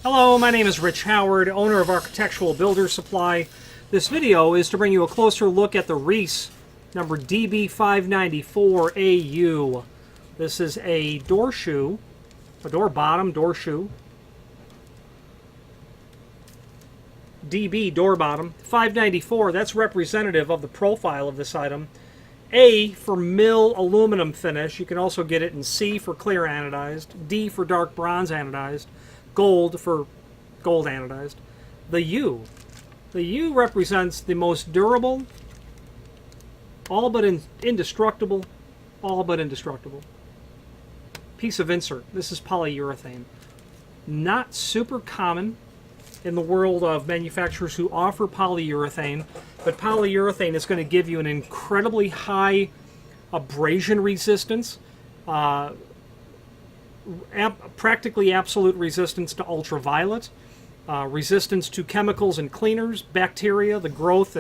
Hello, my name is Rich Howard, owner of Architectural Builder Supply. This video is to bring you a closer look at the Reese number DB594AU. This is a door shoe, a door bottom door shoe. DB door bottom, 594, that's representative of the profile of this item. A for mill aluminum finish, you can also get it in C for clear anodized, D for dark bronze anodized, gold for gold anodized. The U represents the most durable, all but indestructible piece of insert. This is polyurethane. Not super common in the world of manufacturers who offer polyurethane, but polyurethane is going to give you an incredibly high abrasion resistance, practically absolute resistance to ultraviolet, resistance to chemicals and cleaners, bacteria, the growth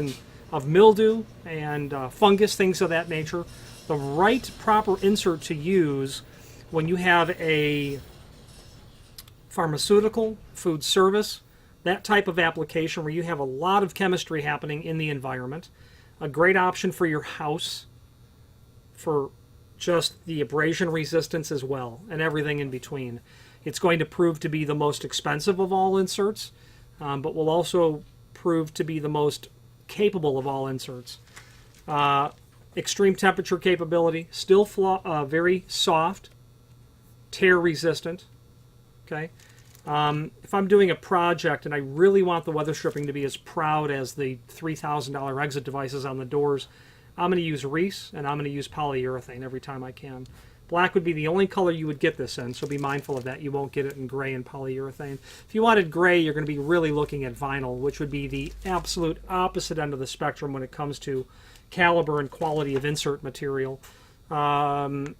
of mildew and fungus, things of that nature. The right proper insert to use when you have a pharmaceutical, food service, that type of application where you have a lot of chemistry happening in the environment. A great option for your house for just the abrasion resistance as well, and everything in between. It's going to prove to be the most expensive of all inserts, but will also prove to be the most capable of all inserts. Extreme temperature capability, still very soft, tear resistant. Okay. If I'm doing a project and I really want the weather stripping to be as proud as the $3,000 exit devices on the doors, I'm going to use Reese, and I'm going to use polyurethane every time I can. Black would be the only color you would get this in, so be mindful of that. You won't get it in gray and polyurethane. If you wanted gray, you're going to be really looking at vinyl, which would be the absolute opposite end of the spectrum when it comes to caliber and quality of insert material. Having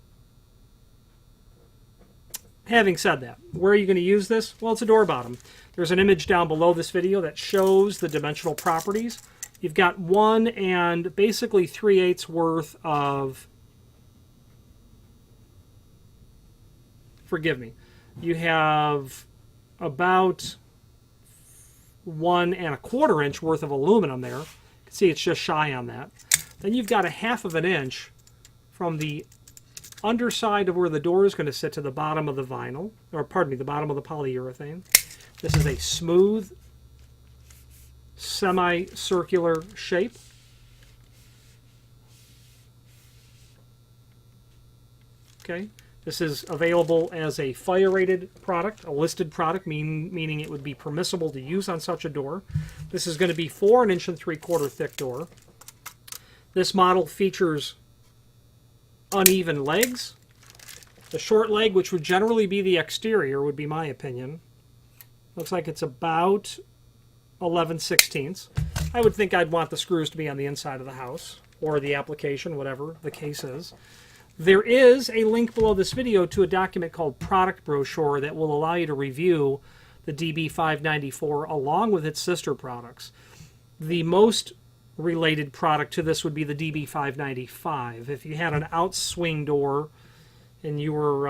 said that, where are you going to use this? Well, it's a door bottom. There's an image down below this video that shows the dimensional properties. You've got 1 and basically 3/8 worth of, forgive me, you have about 1 1/4 inch worth of aluminum there. You can see it's just shy on that. Then you've got a 1/2 inch from the underside of where the door is going to sit to the bottom of the vinyl, or pardon me, the bottom of the polyurethane. This is a smooth, semicircular shape. Okay, this is available as a fire-rated product, a listed product, meaning it would be permissible to use on such a door. This is going to be 4 1/3 inch thick door. This model features uneven legs. The short leg, which would generally be the exterior, would be my opinion. Looks like it's about 11/16. I would think I'd want the screws to be on the inside of the house, or the application, whatever the case is. There is a link below this video to a document called Product Brochure that will allow you to review the DB594 along with its sister products. The most related product to this would be the DB595. If you had an outswing door and you were,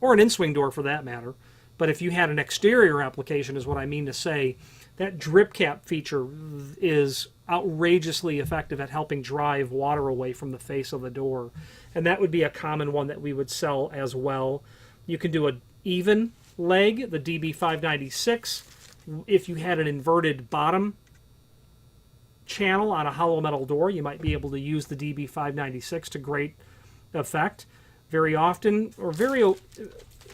or an in-swing door for that matter, but if you had an exterior application is what I mean to say, that drip cap feature is outrageously effective at helping drive water away from the face of the door. And that would be a common one that we would sell as well. You can do an even leg, the DB596. If you had an inverted bottom channel on a hollow metal door, you might be able to use the DB596 to great effect. Very often, or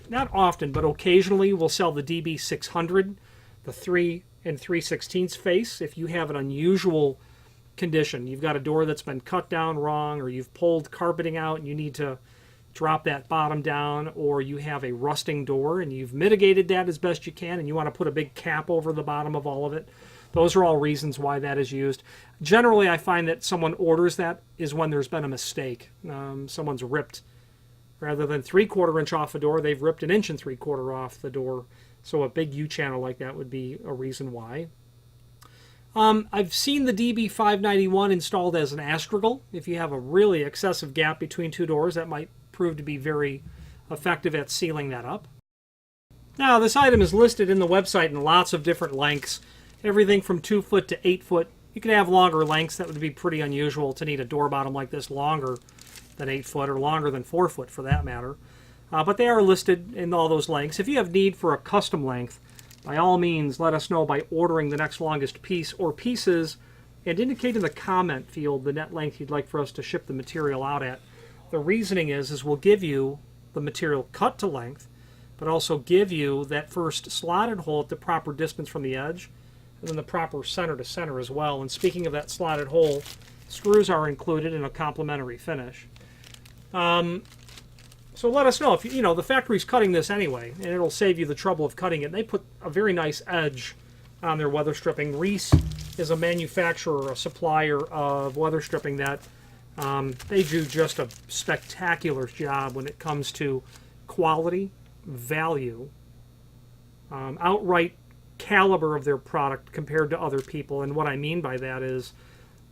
not often, but occasionally we'll sell the DB600, the 3 3/16 face. If you have an unusual condition, you've got a door that's been cut down wrong, or you've pulled carpeting out and you need to drop that bottom down, or you have a rusting door and you've mitigated that as best you can and you want to put a big cap over the bottom of all of it, those are all reasons why that is used. Generally, I find that someone orders that is when there's been a mistake. Someone's ripped, rather than 3/4 inch off a door, they've ripped 1 3/4 inch off the door. So a big U-channel like that would be a reason why. I've seen the DB591 installed as an astragal. If you have a really excessive gap between two doors, that might prove to be very effective at sealing that up. Now, this item is listed in the website in lots of different lengths, everything from 2 foot to 8 foot. You can have longer lengths. That would be pretty unusual to need a door bottom like this longer than 8 foot or longer than 4 foot for that matter. But they are listed in all those lengths. If you have need for a custom length, by all means, let us know by ordering the next longest piece or pieces and indicate in the comment field the net length you'd like for us to ship the material out at. The reasoning is we'll give you the material cut to length, but also give you that first slotted hole at the proper distance from the edge, and then the proper center to center as well. And speaking of that slotted hole, screws are included in a complimentary finish. So let us know if you know the factory's cutting this anyway, and it'll save you the trouble of cutting it. And they put a very nice edge on their weather stripping. Reese is a manufacturer, a supplier of weather stripping that they do just a spectacular job when it comes to quality, value, outright caliber of their product compared to other people. And what I mean by that is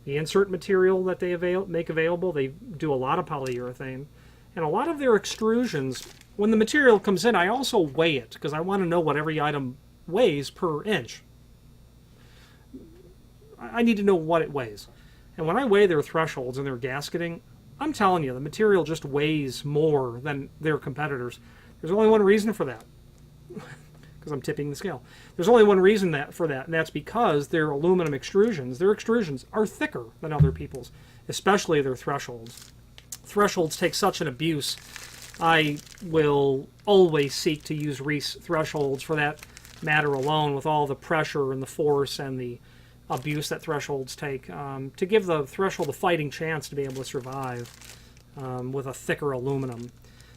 the insert material that they make available. They do a lot of polyurethane. And a lot of their extrusions, when the material comes in, I also weigh it because I want to know what every item weighs per inch. I need to know what it weighs. And when I weigh their thresholds and their gasketing, I'm telling you, the material just weighs more than their competitors. There's only one reason for that, because I'm tipping the scale. There's only one reason for that, and that's because their aluminum extrusions, are thicker than other people's, especially their thresholds. Thresholds take such an abuse. I will always seek to use Reese thresholds for that matter alone, with all the pressure and the force and the abuse that thresholds take, to give the threshold a fighting chance to be able to survive with a thicker aluminum.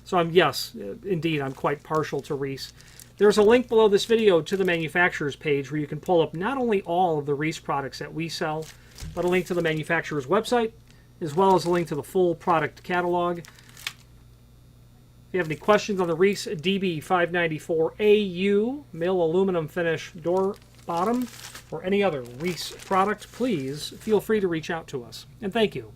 So yes, indeed, I'm quite partial to Reese. There's a link below this video to the manufacturer's page where you can pull up not only all of the Reese products that we sell, but a link to the manufacturer's website, as well as a link to the full product catalog. If you have any questions on the Reese DB594AU mill aluminum finish door bottom or any other Reese product, please feel free to reach out to us. And thank you.